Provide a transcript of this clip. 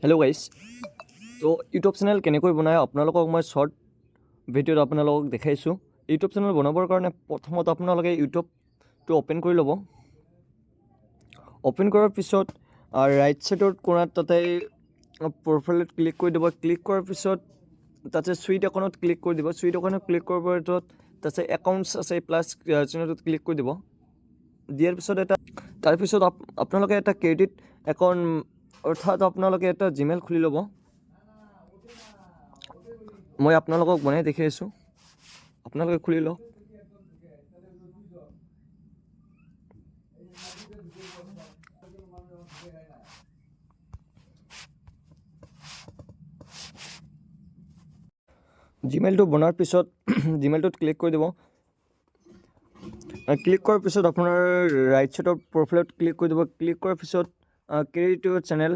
Hello' গাইছ, তো YouTube channel কেনেকৈ বনায় আপোনালোকক মই শ্বৰ্ট ভিডিঅ'ত আপোনালোকক দেখাইছোঁ। ইউটিউব চেনেল বনাবৰ কাৰণে প্ৰথমত আপোনালোকে ইউটিউবটো অ'পেন কৰি ল'ব। অ'পেন কৰাৰ পিছত ৰাইট ছাইডৰ কোণাত তাতে প্ৰফাইলত ক্লিক কৰি দিব। ক্লিক কৰাৰ পিছত তাতে ছুইট একাউণ্টত ক্লিক কৰি দিব। ছুইট একাউণ্টত ক্লিক কৰাৰ পিছত তাতে একাউণ্টছ আছে প্লাছ চিহ্নটোত ক্লিক কৰি দিব। দিয়াৰ পিছত তাৰপিছত আপোনালোকে এটা ক্ৰেডিট একাউণ্ট অৰ্থাৎ আপোনালোকে এটা জিমেইল খুলি ল'ব। মই আপোনালোকক বনাই দেখি আছোঁ, আপোনালোকে খুলি লওক। জিমেইলটো বনোৱাৰ পিছত জিমেইলটোত ক্লিক কৰি দিব। ক্লিক কৰাৰ পিছত আপোনাৰ ৰাইট ছাইডৰ প্ৰফাইলত ক্লিক কৰি দিব। ক্লিক কৰাৰ পিছত ক্ৰিয়েট ইউৰ চেনেল